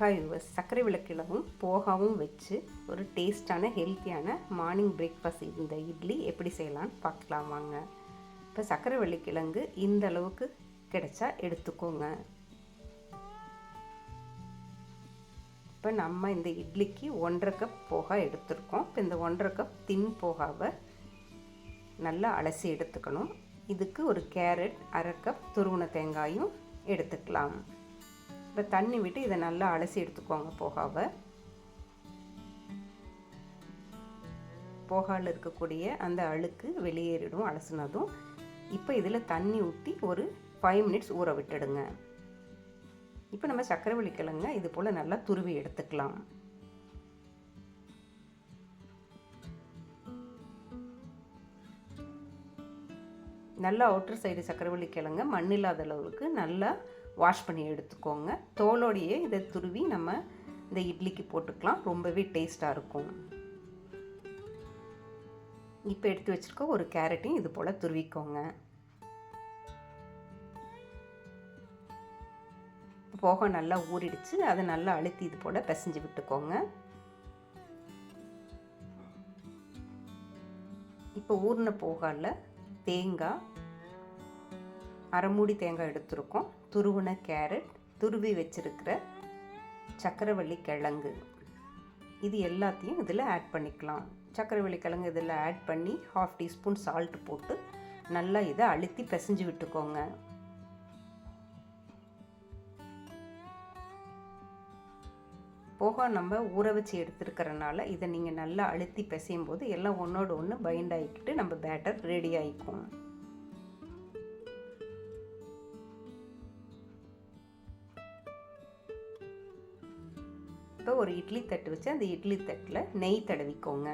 Hi viewers, சர்க்கரை விளக்கிழங்கும் போகாவும் வச்சு ஒரு டேஸ்டான ஹெல்த்தியான மார்னிங் பிரேக்ஃபாஸ்ட் இந்த இட்லி எப்படி செய்யலான்னு பார்க்கலாம் வாங்க. இப்போ சர்க்கரை வெள்ளிக்கிழங்கு இந்த அளவுக்கு கிடைச்சா எடுத்துக்கோங்க. இப்போ நம்ம இந்த இட்லிக்கு 1.5 கப் போகா எடுத்துருக்கோம். இப்போ இந்த 1.5 கப் தின் போகாவை நல்லா அலசி எடுத்துக்கணும். இதுக்கு ஒரு கேரட், 1/2 கப் துருவின தேங்காயும் எடுத்துக்கலாம். இப்போ தண்ணி விட்டு இதை நல்லா அலசி எடுத்துக்கோங்க. போகாவில் இருக்கக்கூடிய அந்த அழுக்கு வெளியேறிடும் அலசினதும். இப்போ இதில் தண்ணி ஊற்றி ஒரு 5 மினிட்ஸ் ஊற விட்டுடுங்க. இப்போ நம்ம சர்க்கரை வெள்ளிக்கிழங்க இது போல் நல்லா துருவி எடுத்துக்கலாம். நல்லா அவுட்டர் சைடு சர்க்கரை வெள்ளிக்கிழங்க மண் இல்லாத அளவுக்கு நல்லா வாஷ் பண்ணி எடுத்துக்கோங்க. தோலோடையே இதை துருவி நம்ம இந்த இட்லிக்கு போட்டுக்கலாம். ரொம்பவே டேஸ்ட்டாக இருக்கும். இப்போ எடுத்து வச்சுருக்க ஒரு கேரட்டையும் இது போல் துருவிக்கோங்க. போக நல்லா ஊறிடுச்சு. அதை நல்லா அழுத்தி இது போல் பிசைஞ்சு விட்டுக்கோங்க. இப்போ ஊறின போகால தேங்காய், 1/2 மூடி தேங்காய் எடுத்துருக்கோம், துருவின கேரட், துருவி வச்சுருக்கிற சர்க்கரைவள்ளி கிழங்கு, இது எல்லாத்தையும் இதில் ஆட் பண்ணிக்கலாம். சர்க்கரைவள்ளி கிழங்கு இதில் ஆட் பண்ணி 1/2 டீஸ்பூன் சால்ட் போட்டு நல்லா இதை அழுத்தி பிசைஞ்சு விட்டுக்கோங்க. போக நம்ம ஊற வச்சு எடுத்துருக்கிறனால இதை நீங்கள் நல்லா அழுத்தி பிசையும் போது எல்லாம் ஒன்றோடு ஒன்று பைண்ட் ஆகிக்கிட்டு நம்ம பேட்டர் ரெடி ஆகிக்கும். இப்போ ஒரு இட்லி தட்டு வச்சு அந்த இட்லி தட்டில் நெய் தடவிக்கோங்க.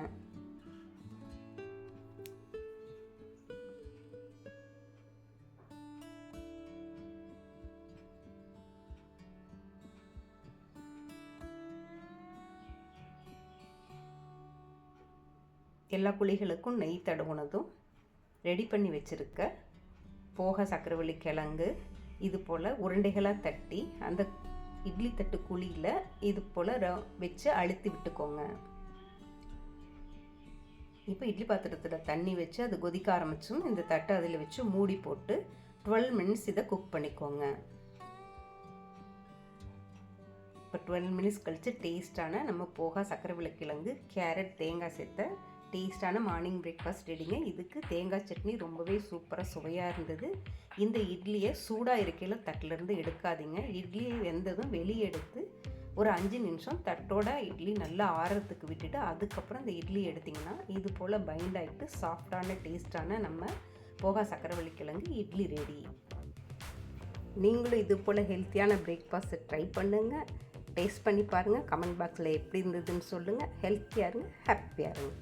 எல்லா குழிகளுக்கும் நெய் தடவுனதும் ரெடி பண்ணி வச்சுருக்க போக சர்க்கரைவள்ளி கிழங்கு இது போல் உருண்டைகளாக தட்டி அந்த இட்லி தட்டு குழியில் இது போல் வச்சு அழுத்தி விட்டுக்கோங்க. இப்போ இட்லி பாத்திரத்தில் தண்ணி வச்சு அது கொதிக்க ஆரம்பிச்சும் இந்த தட்டை அதில் வச்சு மூடி போட்டு 12 மினிட்ஸ் இதை குக் பண்ணிக்கோங்க. இப்போ 12 மினிட்ஸ் கழித்து டேஸ்டான நம்ம போகா சர்க்கரை விளக்கிழங்கு கேரட் தேங்காய் சேர்த்த டேஸ்டான மார்னிங் பிரேக்ஃபாஸ்ட் ரெடிங்க. இதுக்கு தேங்காய் சட்னி ரொம்பவே சூப்பராக சுவையாக இருந்தது. இந்த இட்லியை சூடாக இருக்கையில் தட்டிலேருந்து எடுக்காதீங்க. இட்லியை வெந்ததும் வெளியே எடுத்து ஒரு 5 நிமிஷம் தட்டோட இட்லி நல்லா ஆறத்துக்கு விட்டுட்டு அதுக்கப்புறம் இந்த இட்லி எடுத்திங்கன்னா இது போல் பைண்ட் ஆகிட்டு சாஃப்டான டேஸ்டான நம்ம போகா சர்க்கரை வெள்ளிக்கிழங்கு இட்லி ரெடி. நீங்களும் இது போல் ஹெல்த்தியான பிரேக்ஃபாஸ்ட்டை ட்ரை பண்ணுங்கள். டேஸ்ட் பண்ணி பாருங்கள். கமெண்ட் பாக்ஸில் எப்படி இருந்ததுன்னு சொல்லுங்கள். ஹெல்த்தியாக இருங்க, ஹாப்பியாக இருங்க.